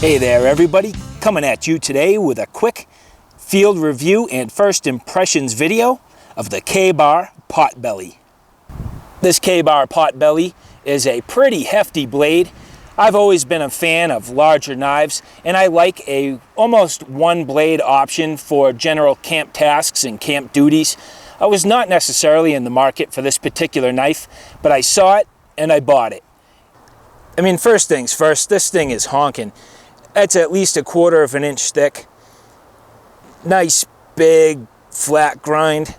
Hey there everybody, coming at you today with a quick field review and first impressions video of the Kabar Potbelly. This Kabar Potbelly is a pretty hefty blade. I've always been a fan of larger knives, and I like a almost one blade option for general camp tasks and camp duties. I was not necessarily in the market for this particular knife, but I saw it and I bought it. I mean, first things first, this thing is honking. It's at least 1/4 of an inch thick. Nice, big, flat grind.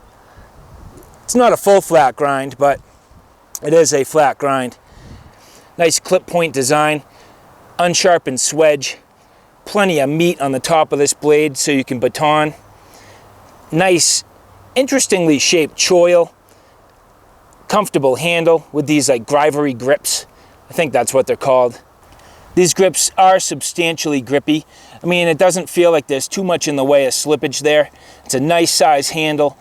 It's not a full flat grind, but it is a flat grind. Nice clip point design, unsharpened swedge, plenty of meat on the top of this blade so you can baton. Nice, interestingly shaped choil. Comfortable handle with these like grivery grips. I think that's what they're called. These grips are substantially grippy. I mean, it doesn't feel like there's too much in the way of slippage there. It's a nice size handle.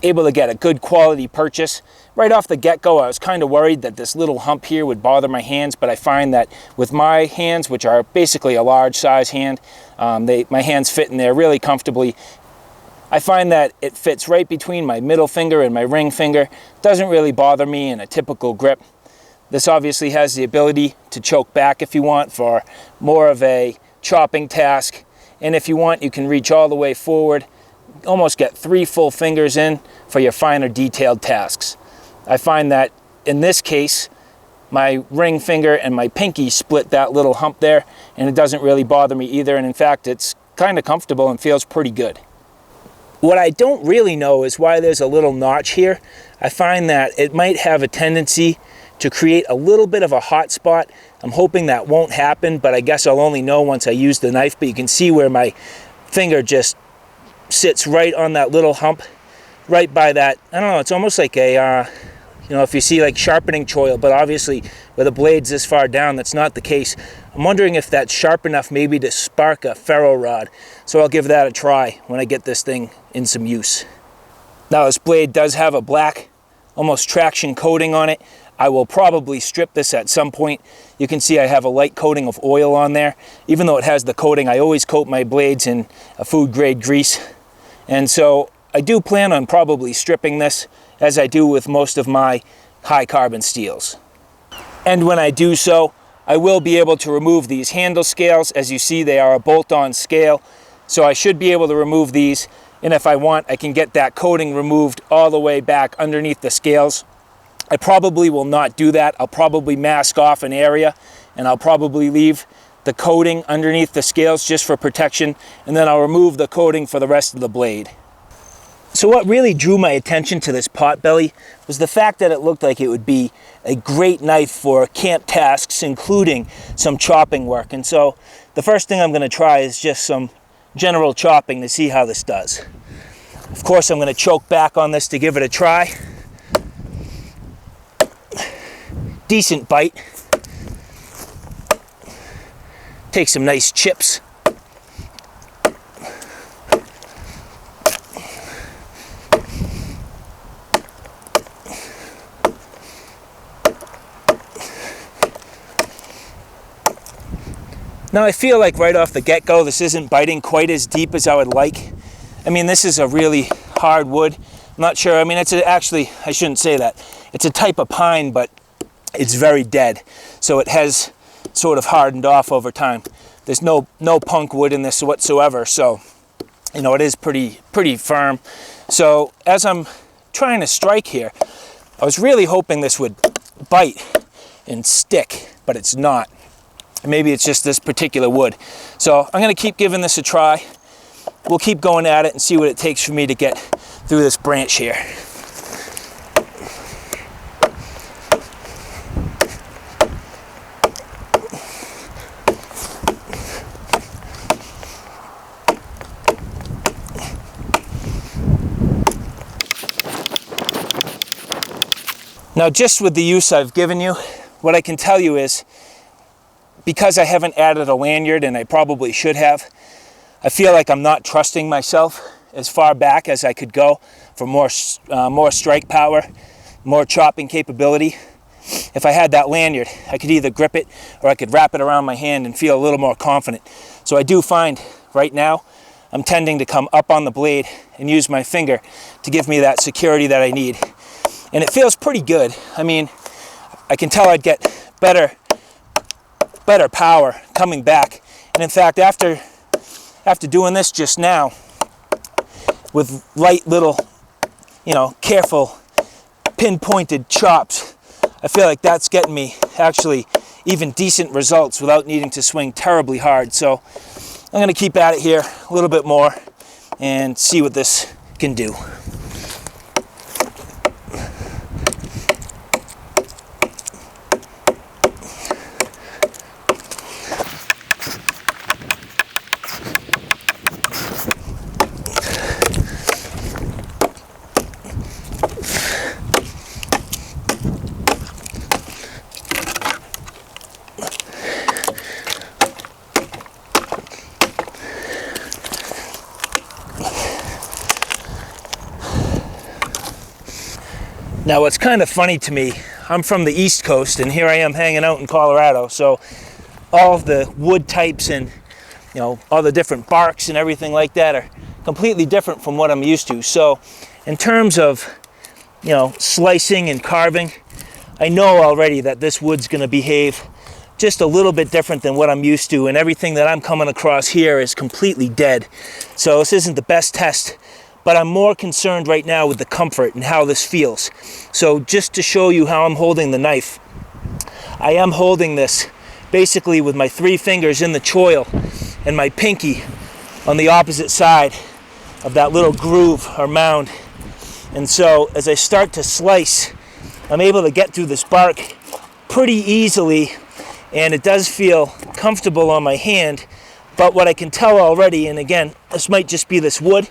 Able to get a good quality purchase. Right off the get-go, I was kind of worried that this little hump here would bother my hands, but I find that with my hands, which are basically a large size hand, my hands fit in there really comfortably. I find that it fits right between my middle finger and my ring finger. Doesn't really bother me in a typical grip. This obviously has the ability to choke back if you want for more of a chopping task. And if you want, you can reach all the way forward, almost get 3 full fingers in for your finer detailed tasks. I find that in this case, my ring finger and my pinky split that little hump there, and it doesn't really bother me either. And in fact, it's kind of comfortable and feels pretty good. What I don't really know is why there's a little notch here. I find that it might have a tendency to create a little bit of a hot spot. I'm hoping that won't happen, but I guess I'll only know once I use the knife. But you can see where my finger just sits right on that little hump, right by that. I don't know, it's almost like a, if you see like sharpening choil, but obviously with the blades this far down, that's not the case. I'm wondering if that's sharp enough maybe to spark a ferro rod. So I'll give that a try when I get this thing in some use. Now this blade does have a black, almost traction coating on it. I will probably strip this at some point. You can see I have a light coating of oil on there. Even though it has the coating, I always coat my blades in a food grade grease. And so I do plan on probably stripping this as I do with most of my high carbon steels. And when I do so, I will be able to remove these handle scales. As you see, they are a bolt-on scale. So I should be able to remove these. And if I want, I can get that coating removed all the way back underneath the scales. I probably will not do that. I'll probably mask off an area, and I'll probably leave the coating underneath the scales just for protection, and then I'll remove the coating for the rest of the blade. So what really drew my attention to this Potbelly was the fact that it looked like it would be a great knife for camp tasks, including some chopping work. And so the first thing I'm going to try is just some general chopping to see how this does. Of course, I'm going to choke back on this to give it a try. Decent bite. Take some nice chips. Now I feel like right off the get-go this isn't biting quite as deep as I would like. I mean, this is a really hard wood. I'm not sure, I mean, actually, I shouldn't say that. It's a type of pine, but it's very dead, so it has sort of hardened off over time. There's no punk wood in this whatsoever, so it is pretty firm. So as I'm trying to strike here, I was really hoping this would bite and stick, but it's not. Maybe it's just this particular wood. So I'm going to keep giving this a try. We'll keep going at it and see what it takes for me to get through this branch here. Now, just with the use I've given you, what I can tell you is, because I haven't added a lanyard, and I probably should have, I feel like I'm not trusting myself as far back as I could go for more strike power, more chopping capability. if I had that lanyard, I could either grip it or I could wrap it around my hand and feel a little more confident. So I do find right now I'm tending to come up on the blade and use my finger to give me that security that I need. And it feels pretty good. I mean, I can tell I'd get better power coming back. And in fact, after doing this just now with light little, careful pinpointed chops, I feel like that's getting me actually even decent results without needing to swing terribly hard. So I'm going to keep at it here a little bit more and see what this can do. Now, what's kind of funny to me, I'm from the East Coast, and here I am hanging out in Colorado, so all of the wood types and, all the different barks and everything like that are completely different from what I'm used to. So in terms of, slicing and carving, I know already that this wood's going to behave just a little bit different than what I'm used to, and everything that I'm coming across here is completely dead. So this isn't the best test, but I'm more concerned right now with the comfort and how this feels. So just to show you how I'm holding the knife, I am holding this basically with my 3 fingers in the choil and my pinky on the opposite side of that little groove or mound. And so as I start to slice, I'm able to get through this bark pretty easily, and it does feel comfortable on my hand. But what I can tell already, and again, this might just be this wood,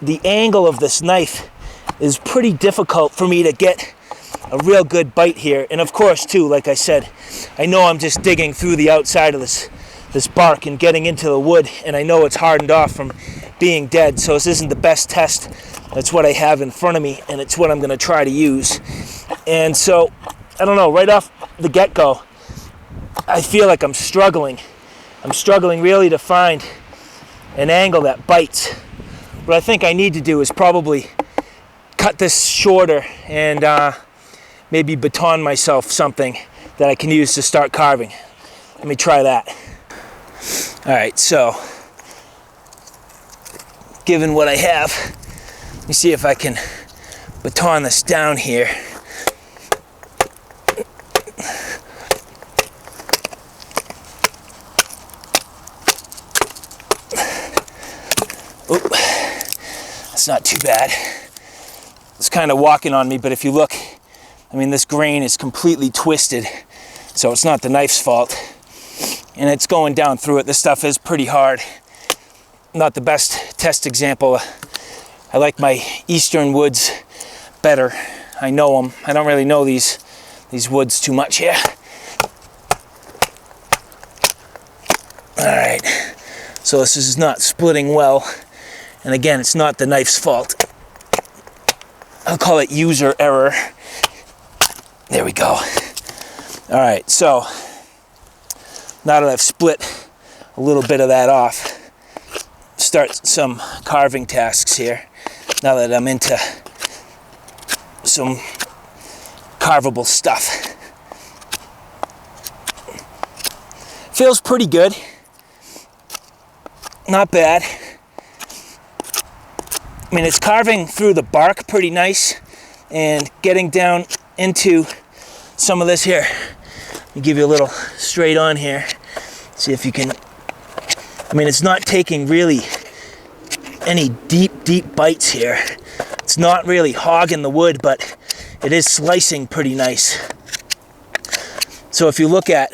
the angle of this knife is pretty difficult for me to get a real good bite here. And of course, too, like I said, I know I'm just digging through the outside of this bark and getting into the wood, and I know it's hardened off from being dead, so this isn't the best test. That's what I have in front of me, and it's what I'm going to try to use. And so, I don't know, right off the get-go, I feel like I'm struggling. I'm struggling really to find an angle that bites. What I think I need to do is probably cut this shorter and maybe baton myself something that I can use to start carving. Let me try that. All right, so given what I have, let me see if I can baton this down here. Oop. It's not too bad. It's kind of walking on me, but if you look, I mean, this grain is completely twisted, so it's not the knife's fault. And it's going down through it. This stuff is pretty hard. Not the best test example. I like my eastern woods better. I know them. I don't really know these woods too much here. All right, so this is not splitting well. And again, it's not the knife's fault. I'll call it user error. There we go. All right, so now that I've split a little bit of that off, start some carving tasks here. Now that I'm into some carvable stuff. Feels pretty good. Not bad. I mean, it's carving through the bark pretty nice and getting down into some of this here. Let me give you a little straight on here. See if you can, I mean, it's not taking really any deep bites here. It's not really hogging the wood, but it is slicing pretty nice. So if you look at,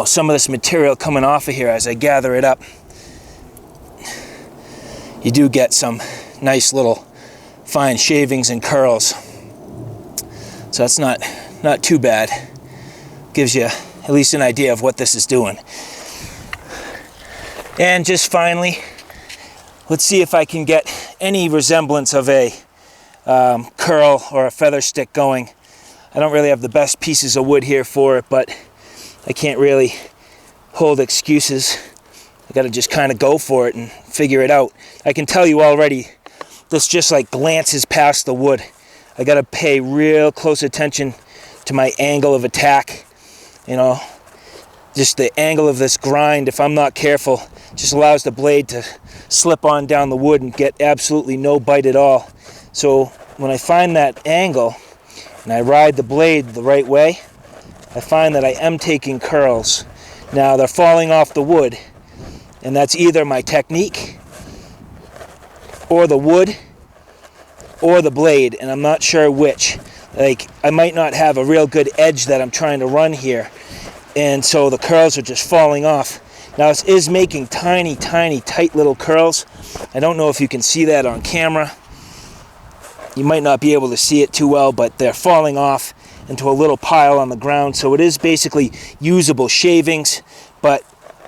some of this material coming off of here as I gather it up, you do get some nice little fine shavings and curls. So that's not too bad. Gives you at least an idea of what this is doing. And just finally, let's see if I can get any resemblance of a curl or a feather stick going I don't really have the best pieces of wood here for it, but I can't really hold excuses. I gotta just kind of go for it and figure it out. I can tell you already, this just like glances past the wood. I gotta pay real close attention to my angle of attack. You know, just the angle of this grind, if I'm not careful, just allows the blade to slip on down the wood and get absolutely no bite at all. So when I find that angle and I ride the blade the right way, I find that I am taking curls. Now they're falling off the wood, and that's either my technique or the wood or the blade, and I'm not sure which. Like, I might not have a real good edge that I'm trying to run here, and so the curls are just falling off. Now this is making tiny, tiny, tight little curls. I don't know if you can see that on camera. You might not be able to see it too well, but they're falling off into a little pile on the ground. So it is basically usable shavings, but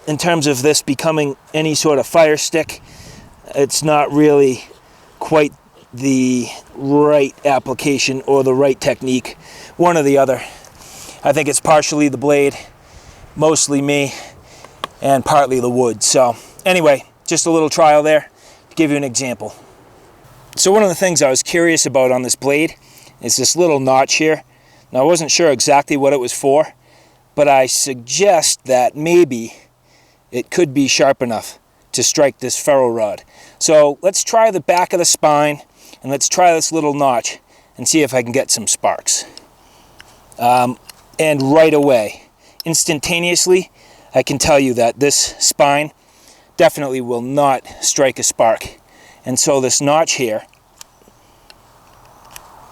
in terms of this becoming any sort of fire stick, it's not really quite the right application or the right technique. One or the other. I think it's partially the blade, mostly me, and partly the wood. So anyway, just a little trial there to give you an example. So one of the things I was curious about on this blade is this little notch here. Now I wasn't sure exactly what it was for, but I suggest that maybe it could be sharp enough to strike this ferro rod. So let's try the back of the spine and let's try this little notch and see if I can get some sparks. And right away, instantaneously, I can tell you that this spine definitely will not strike a spark. And so this notch here,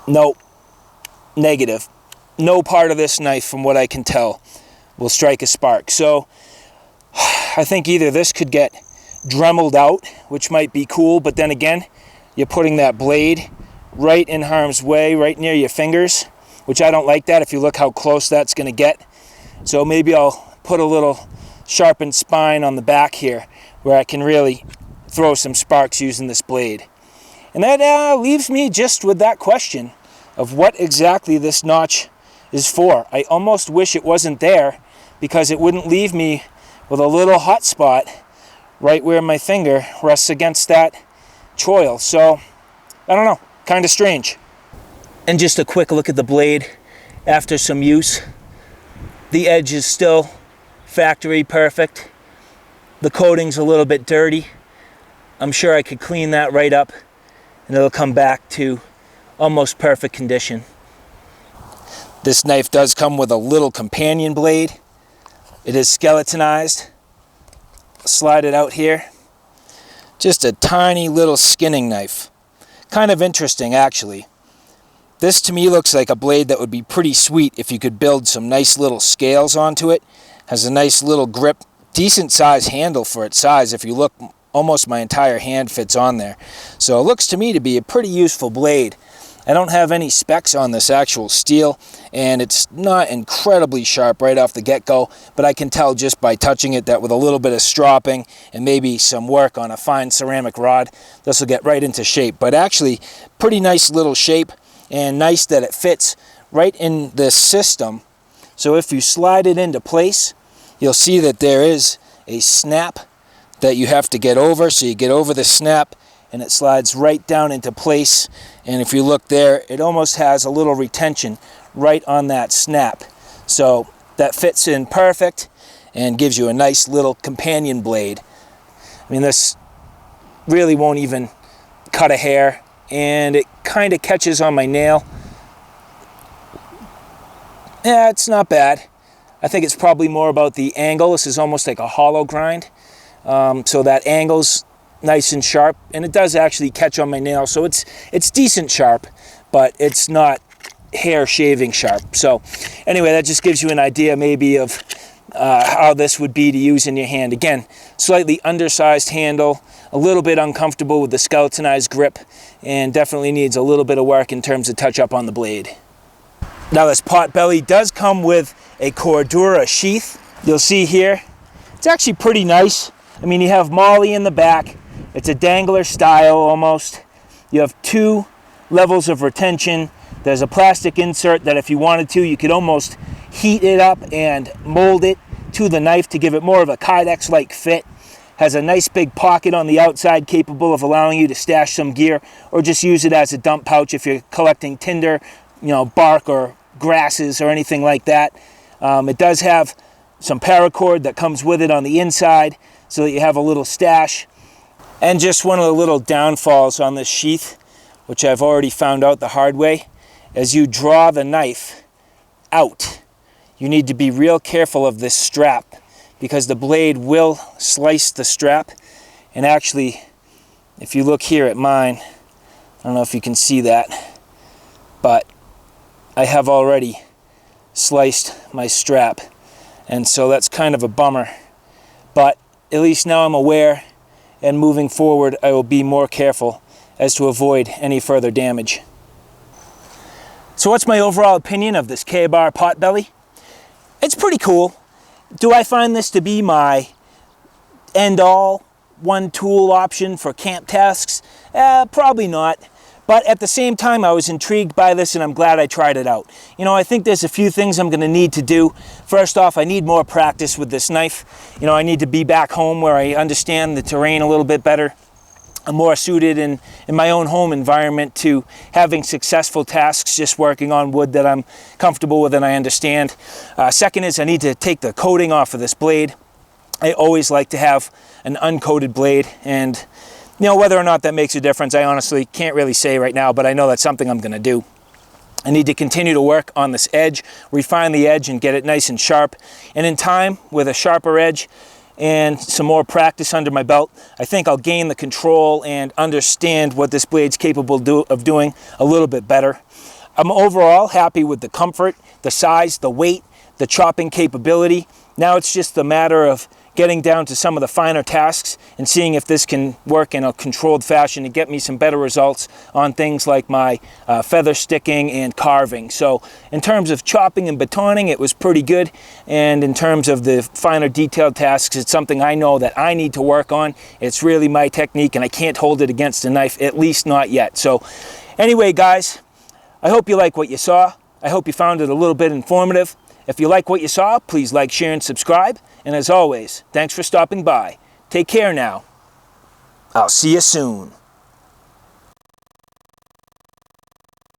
nope, negative. No part of this knife, from what I can tell, will strike a spark. So I think either this could get dremeled out, which might be cool, but then again, you're putting that blade right in harm's way, right near your fingers, which I don't like that if you look how close that's going to get. So maybe I'll put a little sharpened spine on the back here where I can really throw some sparks using this blade. And that leaves me just with that question of what exactly this notch is for. I almost wish it wasn't there, because it wouldn't leave me with a little hot spot right where my finger rests against that choil. So I don't know, kind of strange. And just a quick look at the blade after some use. The edge is still factory perfect. The coating's a little bit dirty. I'm sure I could clean that right up and it'll come back to almost perfect condition. This knife does come with a little companion blade. It is skeletonized. Slide it out here. Just a tiny little skinning knife. Kind of interesting, actually. This to me looks like a blade that would be pretty sweet if you could build some nice little scales onto it. Has a nice little grip, decent size handle for its size. If you look, almost my entire hand fits on there. So it looks to me to be a pretty useful blade. I don't have any specs on this actual steel, and it's not incredibly sharp right off the get-go, but I can tell just by touching it that with a little bit of stropping and maybe some work on a fine ceramic rod, this will get right into shape. But actually, pretty nice little shape, and nice that it fits right in this system. So if you slide it into place, you'll see that there is a snap that you have to get over. So you get over the snap, and it slides right down into place. And if you look there, it almost has a little retention right on that snap. So that fits in perfect and gives you a nice little companion blade. I mean, this really won't even cut a hair, and it kind of catches on my nail. Yeah, it's not bad. I think it's probably more about the angle. This is almost like a hollow grind. So that angle's nice and sharp, and it does actually catch on my nail, so it's decent sharp, but it's not hair shaving sharp. So anyway, that just gives you an idea maybe of how this would be to use in your hand. Again, slightly undersized handle, a little bit uncomfortable with the skeletonized grip, and definitely needs a little bit of work in terms of touch up on the blade. Now this Potbelly does come with a Cordura sheath. You'll see here, it's actually pretty nice. I mean, you have Molly in the back. It's a dangler style almost. You have two levels of retention, There's a plastic insert that if you wanted to, you could almost heat it up and mold it to the knife to give it more of a Kydex-like fit. Has a nice big pocket on the outside capable of allowing you to stash some gear or just use it as a dump pouch if you're collecting tinder, bark or grasses or anything like that. It does have some paracord that comes with it on the inside so that you have a little stash. And just one of the little downfalls on this sheath, which I've already found out the hard way, as you draw the knife out, you need to be real careful of this strap because the blade will slice the strap. And actually, if you look here at mine, I don't know if you can see that, but I have already sliced my strap. And so that's kind of a bummer. But at least now I'm aware, and moving forward I will be more careful as to avoid any further damage. So what's my overall opinion of this Kabar Potbelly? It's pretty cool. Do I find this to be my end-all one-tool option for camp tasks? Probably not. But at the same time, I was intrigued by this and I'm glad I tried it out. I think there's a few things I'm going to need to do. First off, I need more practice with this knife. I need to be back home where I understand the terrain a little bit better. I'm more suited in my own home environment to having successful tasks, just working on wood that I'm comfortable with and I understand. Second is I need to take the coating off of this blade. I always like to have an uncoated blade, and whether or not that makes a difference, I honestly can't really say right now, but I know that's something I'm going to do. I need to continue to work on this edge, refine the edge and get it nice and sharp. And in time, with a sharper edge and some more practice under my belt, I think I'll gain the control and understand what this blade's capable of doing a little bit better. I'm overall happy with the comfort, the size, the weight, the chopping capability. Now it's just a matter of getting down to some of the finer tasks and seeing if this can work in a controlled fashion to get me some better results on things like my feather sticking and carving. So in terms of chopping and batoning, it was pretty good. And in terms of the finer detailed tasks, it's something I know that I need to work on. It's really my technique and I can't hold it against a knife, at least not yet. So anyway, guys, I hope you like what you saw. I hope you found it a little bit informative. If you like what you saw, please like, share, and subscribe. And as always, thanks for stopping by. Take care now. I'll see you soon.